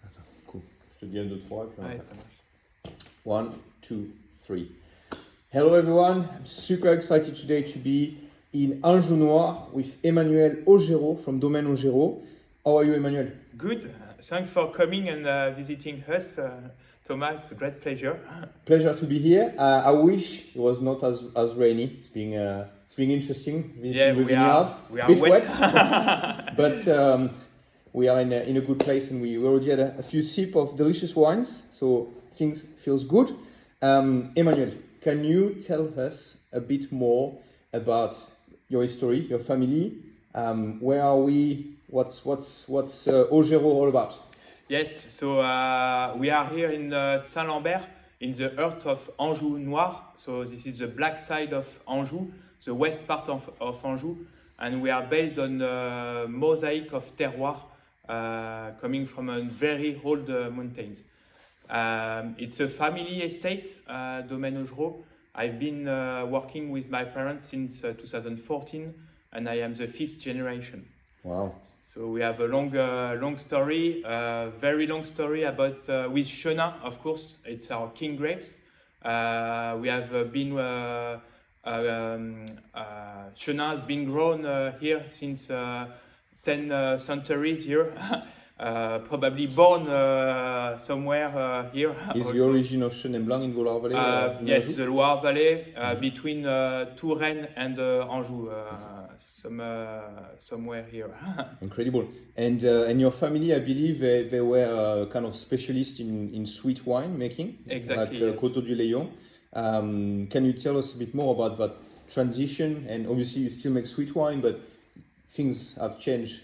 Attends, cool. Je te dis 1, 2, 3 et puis on Ouais, attaque. ça marche. 1, 2, 3. Hello everyone, I'm super excited today to be in Anjou Noir with Emmanuel Ogereau from Domaine Ogereau. How are you, Emmanuel? Good. Thanks for coming and visiting us, Thomas. It's a great pleasure. Pleasure to be here. I wish it was not as rainy. It's been interesting visiting the vineyards. We are Bit wet. but we are in a good place, and we already had a few sips of delicious wines, so things feels good. Emmanuel, can you tell us a bit more about your history, your family? Where are we? What's Ogereau all about? Yes, so we are here in Saint-Lambert, in the heart of Anjou Noir. So this is the black side of Anjou, the west part of Anjou. And we are based on a mosaic of terroir coming from a very old mountains. It's a family estate, Domaine Ogereau. I've been working with my parents since 2014, and I am the 5th generation. Wow. So we have a long story, very long story about with Chenin, of course. It's our king grapes. We have been Chenin has been grown here since 10 centuries here. Probably born somewhere here. Is also. the origin of Chenin Blanc in the Loire Valley? Yes, the Loire Valley, between Touraine and Anjou, somewhere here. Incredible. And your family, I believe, they were kind of specialists in sweet wine making. Exactly, Like yes. Coteau du Léon. Can you tell us a bit more about that transition? And obviously you still make sweet wine, but things have changed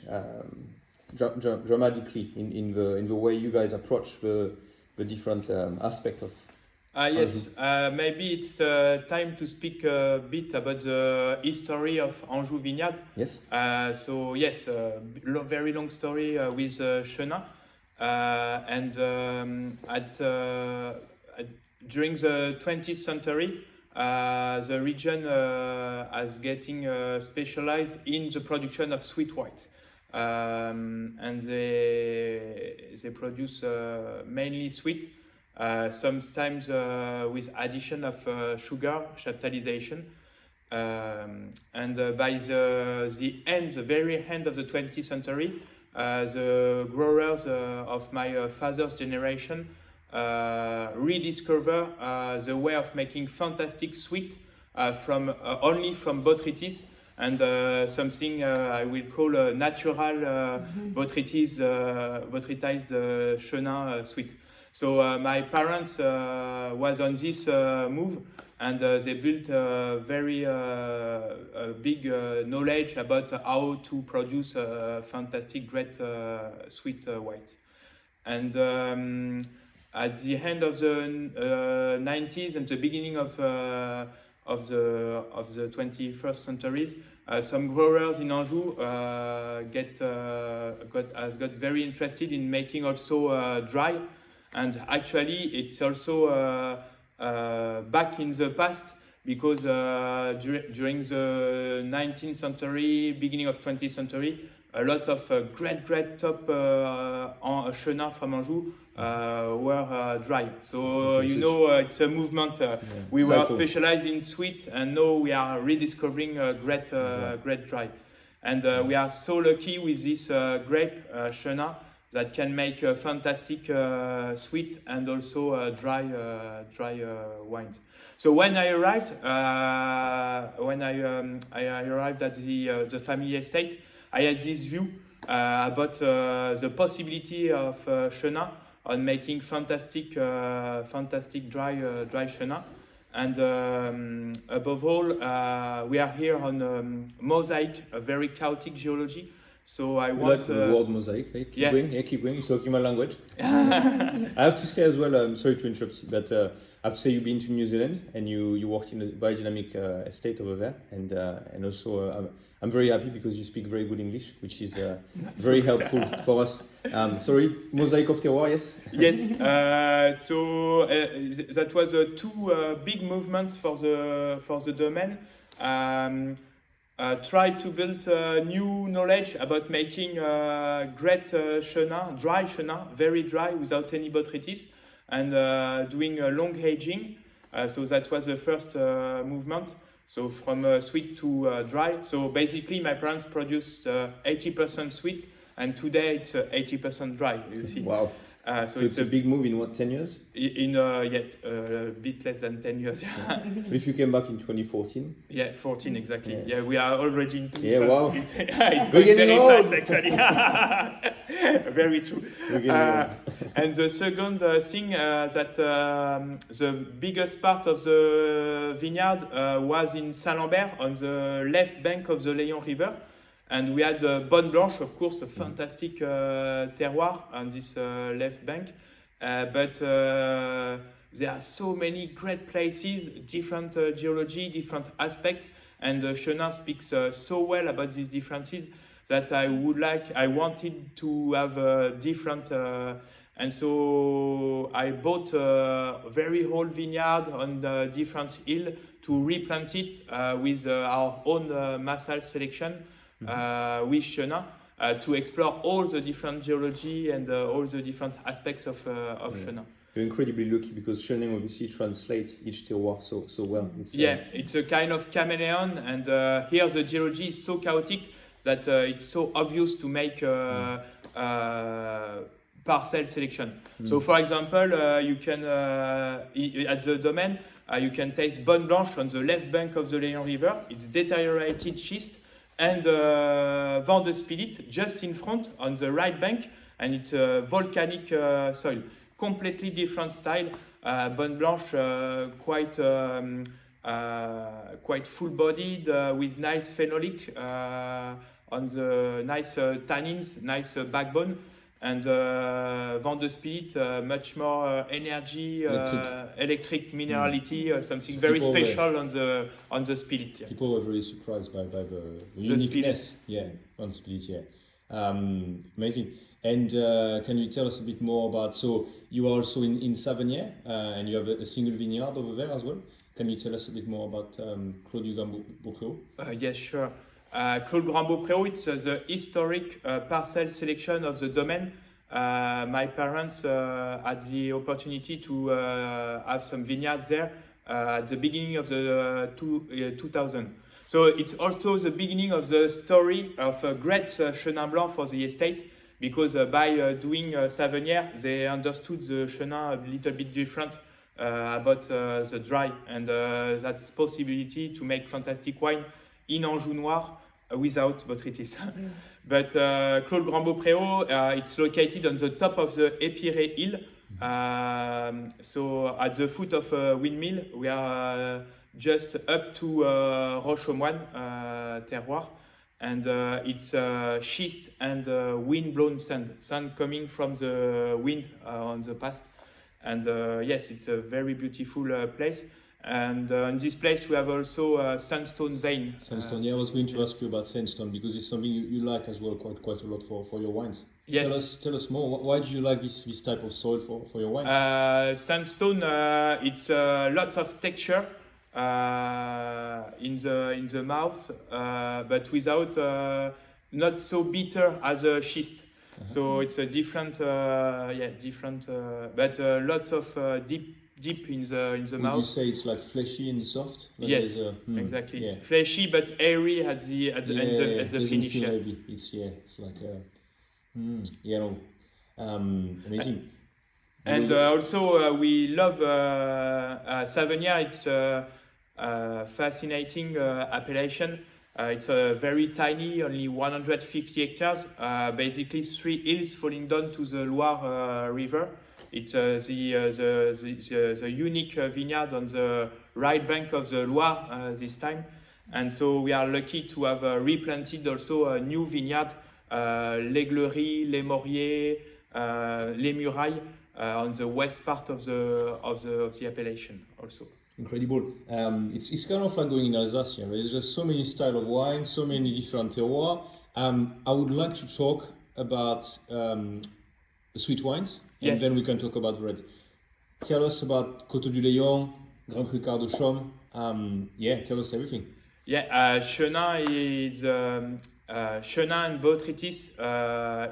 dramatically in the way you guys approach the different aspect of Yes, maybe it's time to speak a bit about the history of Anjou Vineyard. Yes. So yes, very long story with Chenin, and during the 20th century, the region is getting specialized in the production of sweet white. And they produce mainly sweet, sometimes with addition of sugar, chaptalization. And by the very end of the 20th century, the growers of my father's generation rediscover the way of making fantastic sweet only from botrytis, and something I will call a natural botrytized Chenin sweet. So my parents was on this move, and they built a very big knowledge about how to produce fantastic, great sweet white. And at the end of the 90s and the beginning of the 21st centuries, some growers in Anjou got very interested in making also dry, and actually it's also back in the past, because during the 19th century, beginning of 20th century, a lot of great top Chenin from Anjou were dry. So Okay, you so know, it's a movement. We were Cycle. specialized in sweet, and now we are rediscovering great dry. And we are so lucky with this grape Chenin that can make fantastic sweet and also dry wines. So when I arrived, I arrived at the family estate, I had this view about the possibility of Chenin on making fantastic dry Chenin. And above all, we are here on mosaic, a very chaotic geology. So I want like the word mosaic. Hey, keep yeah. going. Keep going. You're talking my language. I have to say as well. I'm sorry to interrupt you, but I have to say you've been to New Zealand and you worked in a biodynamic estate over there, and also I'm very happy because you speak very good English, which is very helpful for us. Sorry, mosaic of terroir, yes. Yes. So that was two big movements for the domain. try to build new knowledge about making great chenin, dry chenin, very dry without any botrytis, and doing long aging. So that was the first movement. So from sweet to dry. So basically, my parents produced 80% sweet, and today it's 80% dry. You see. Wow. So it's a big move in what, 10 years? In yet a bit less than 10 years. If you came back in 2014? Yeah, 14 exactly. Yeah, we are already in. Yeah, wow. It's going very fast actually. Very true. And the second thing that the biggest part of the vineyard was in Saint-Lambert on the left bank of the Léon River. And we had Bonne Blanche, of course, a fantastic terroir on this left bank. But there are so many great places, different geology, different aspects. And Chenin speaks so well about these differences that I wanted to have different. And so I bought a very old vineyard on a different hill to replant it with our own Massal selection. With Chenin to explore all the different geology and all the different aspects of Chenin. You're incredibly lucky because Chenin obviously translates each terroir so well. It's a kind of chameleon, and here the geology is so chaotic that it's so obvious to make parcel selection. So for example, you can at the Domaine you can taste Bonne Blanche on the left bank of the Léon River. It's deteriorated schist. And Vent de Spilit just in front on the right bank, and it's a volcanic soil, completely different style. Bonne Blanche quite full-bodied with nice phenolic on the nice tannins, nice backbone, and Vent de Spilit much more energy, electric minerality, something very special on the Spilit. Yeah. People were very surprised by the uniqueness. On Spilit. Amazing. And can you tell us a bit more about? So you are also in Savenier, and you have a single vineyard over there as well. Can you tell us a bit more about Clos du Grand-Beaupré? Yes, sure. Clos du Grand-Beaupré, it's the historic parcel selection of the Domaine. My parents had the opportunity to have some vineyards there at the beginning of the 2000. So it's also the beginning of the story of a great Chenin Blanc for the estate, because by doing Savenier, they understood the Chenin a little bit different about the dry, and that's possibility to make fantastic wine in Anjou Noir without botrytis. But Clos du Grand-Beaupré, it's located on the top of the Épiré Hill. So at the foot of a windmill, we are just up to Roche-aux-Moines terroir. And it's schist and wind-blown sand coming from the wind on the past. And yes, it's a very beautiful place. And in this place, we have also sandstone vein. Sandstone, I was going to ask you about sandstone because it's something you like as well quite a lot for your wines. Yes. Tell us more. Why do you like this type of soil for your wine? Sandstone, it's lots of texture in the mouth, but without not so bitter as a schist. So it's a different, but lots of deep in the mouth. Would you say it's like fleshy and soft? Like yes, exactly. Fleshy but airy at the finish. Maybe. It's like amazing. And also we love Savenier. It's a fascinating appellation. It's very tiny, only 150 hectares. Basically 3 hills falling down to the Loire River. It's the unique vineyard on the right bank of the Loire this time. And so we are lucky to have replanted also a new vineyard, Les Gleuries, Les Mauriers, Les Murailles, on the west part of the appellation also. Incredible. It's kind of like going in Alsace. There's just so many styles of wine, so many different terroirs. I would like to talk about sweet wines, and then we can talk about red. Tell us about Coteaux du Léon, Grand Cru Quart de Chaume. Tell us everything. Yeah, Chenin is Chenin and Botrytis.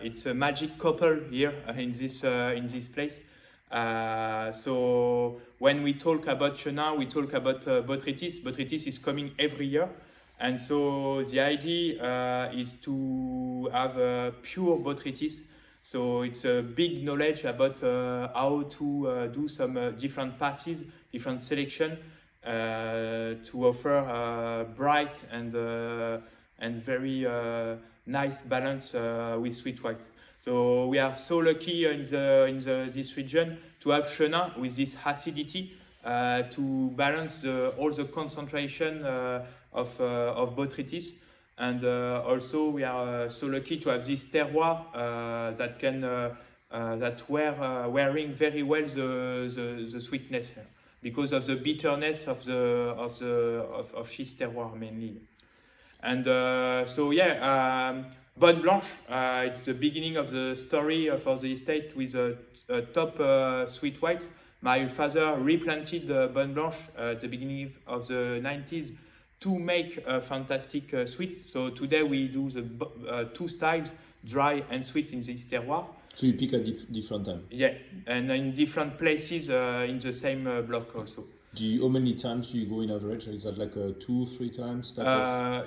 It's a magic couple here in this place. So when we talk about Chenin, we talk about Botrytis. Botrytis is coming every year, and so the idea is to have pure Botrytis. So it's a big knowledge about how to do some different passes, different selection. To offer bright and very nice balance with sweet white. So we are so lucky in this region to have Chenin with this acidity to balance all the concentration of Botrytis. And also we are so lucky to have this terroir that can wearing very well the sweetness. Because of the bitterness of schist terroir mainly, and so yeah, Bonne Blanche. It's the beginning of the story for the estate with a top sweet white. My father replanted Bonne Blanche at the beginning of the 90s to make a fantastic sweet. So today we do the two styles, dry and sweet in this terroir. So you pick at different time? Yeah, and in different places in the same block also. How many times do you go in average? Is that like 2-3 times?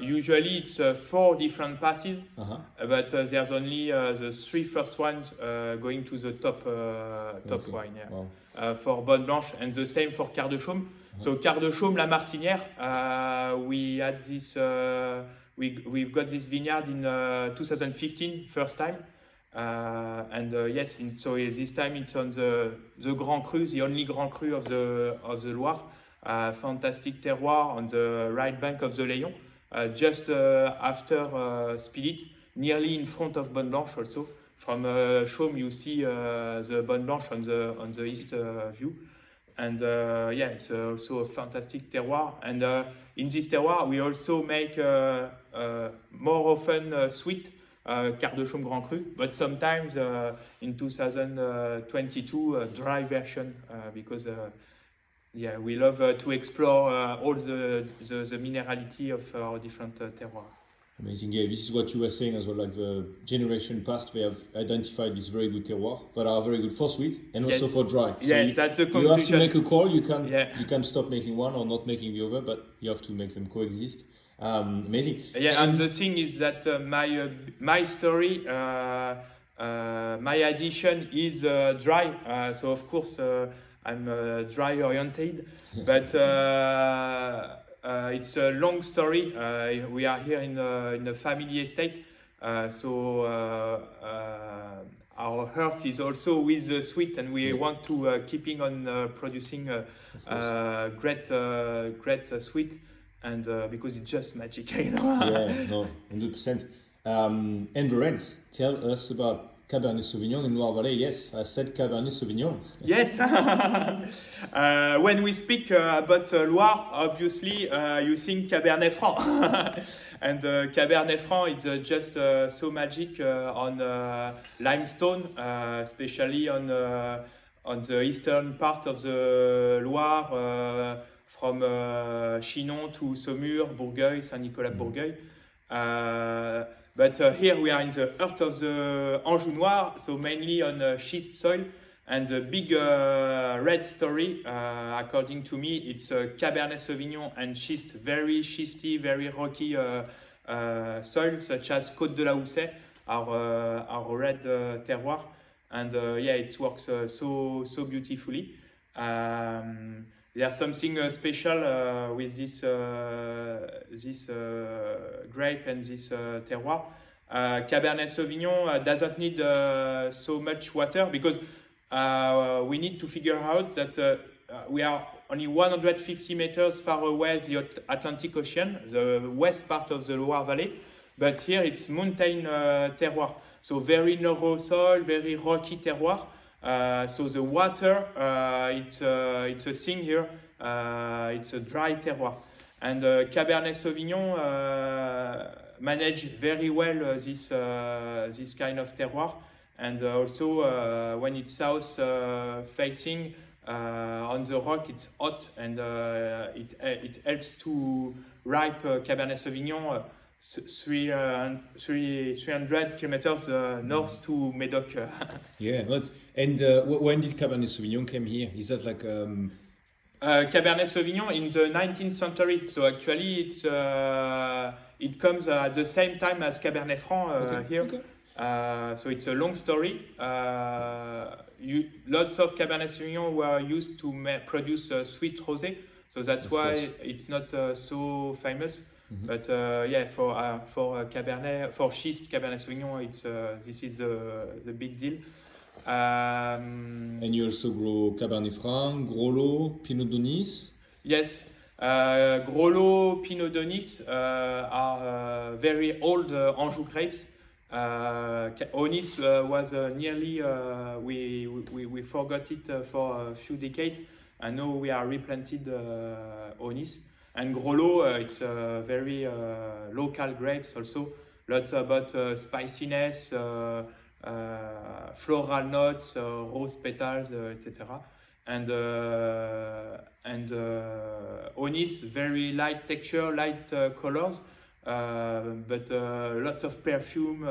Usually it's 4 different passes, but there's only the 3 first ones going to the top wine. Yeah. Wow. For Bonne Blanche, and the same for Quart de Chaume. So Quart de Chaume, La Martinière, we had this, we've got this vineyard in 2015, first time. Yes, so this time it's on the Grand Cru, the only Grand Cru of the Loire. Fantastic terroir on the right bank of the Léon, just after Spilit, nearly in front of Bonne Blanche also. From Chaume you see the Bonne Blanche on the east view. And yeah, it's also a fantastic terroir. And in this terroir we also make more often sweet. Quart de Chaume Grand Cru, but sometimes in 2022 dry version because yeah, we love to explore all the minerality of our different terroirs. Amazing. Yeah, this is what you were saying as well. Like the generation past, they have identified this very good terroir that are very good for sweet and also for dry. So yeah, that's the conclusion. You have to make a call. You can stop making one or not making the other, but you have to make them coexist. Amazing. Yeah, and the thing is that my story, my addition is dry. So of course I'm dry oriented, but it's a long story. We are here in a family estate, so our heart is also with the sweet, and we want to keeping on producing great sweet. And because it's just magic, you know. Yeah, no, 100%. And the reds, tell us about Cabernet Sauvignon in Loire Valley. Yes, I said Cabernet Sauvignon. Yes. When we speak about Loire, obviously you think Cabernet Franc. And Cabernet Franc is just so magic on limestone, especially on the eastern part of the Loire. From Chinon to Saumur, Bourgueil, Saint-Nicolas-Bourgueil. But here we are in the heart of the Anjou Noir, so mainly on schist soil. And the big red story, according to me, it's Cabernet Sauvignon and schist, very schisty, very rocky soil, such as Côte de la Houssaye, our red terroir. And yeah, it works so beautifully. There's something special with this grape and this terroir. Cabernet Sauvignon doesn't need so much water because we need to figure out that we are only 150 meters far away the Atlantic Ocean, the west part of the Loire Valley, but here it's mountain terroir. So very narrow soil, very rocky terroir. So the water, it's a thing here. It's a dry terroir, and Cabernet Sauvignon manage very well this kind of terroir, and also when it's south facing, On the rock, it's hot, and it helps to ripe Cabernet Sauvignon 300 kilometers north to Medoc. Yeah, and when did Cabernet Sauvignon came here? Is that like Cabernet Sauvignon in the 19th century. So actually, it comes at the same time as Cabernet Franc here. Okay. So it's a long story. Lots of Cabernet Sauvignon were used to produce sweet rosé. So that's why it's not so famous. But for Cabernet, for schist Cabernet Sauvignon, this is the big deal. And you also grow Cabernet Franc, Gros Lot, Pinot Donis? Yes, Gros Lot, Pinot Donis are very old Anjou grapes. Onis was nearly, we forgot it for a few decades, and now we are replanted Onis. And Gros Lot, it's very local grapes also, lots about spiciness, floral notes, rose petals, etc. And Onis, very light texture, light colors, but lots of perfume,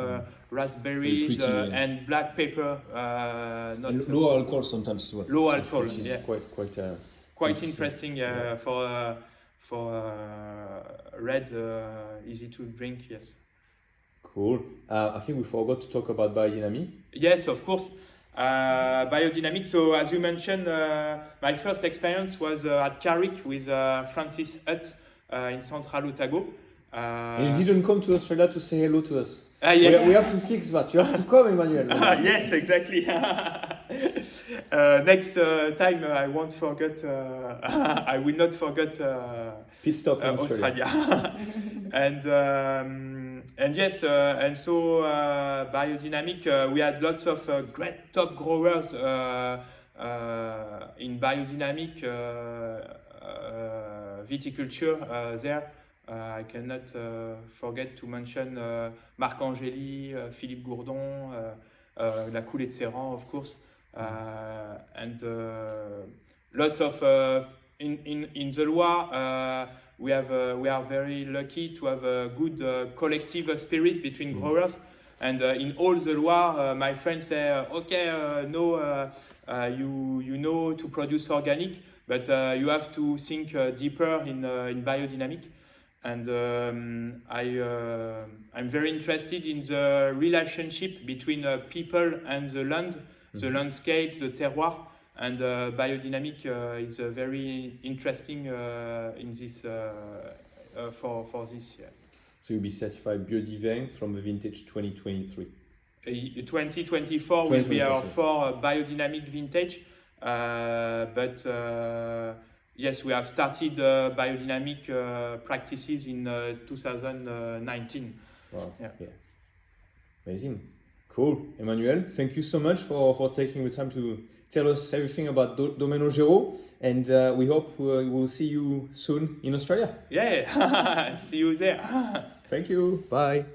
raspberries, and black pepper. Not low alcohol sometimes as well. Low alcohol, which is quite interesting for red, easy to drink. Yes. Cool. I think we forgot to talk about biodynamic. Yes, of course. Biodynamic. So as you mentioned, my first experience was at Carrick with Francis Hutt in Central Otago. You didn't come to Australia to say hello to us. Yes. We have to fix that. You have to come, Emmanuel. Yes, exactly. Next time I won't forget. I will not forget. Pit stop in Australia. And yes, and so biodynamic. We had lots of great top growers in biodynamic viticulture there. I cannot forget to mention Marc Angéli, Philippe Gourdon, La Coulée de Serran, of course, and lots of in the Loire. We are very lucky to have a good collective spirit between growers, and in all the Loire, my friends say, okay, you know to produce organic, but you have to think deeper in biodynamic. And I'm very interested in the relationship between people and the land, the landscape, the terroir, and biodynamic is very interesting in this for this year. So you'll be certified biodivine from the vintage 2023. 2024 will be our biodynamic vintage, but yes, we have started biodynamic practices in 2019. Wow. Yeah. Amazing. Cool. Emmanuel, thank you so much for taking the time to tell us everything about Domaine Ogereau, and we hope we will see you soon in Australia. Yeah, see you there. Thank you. Bye.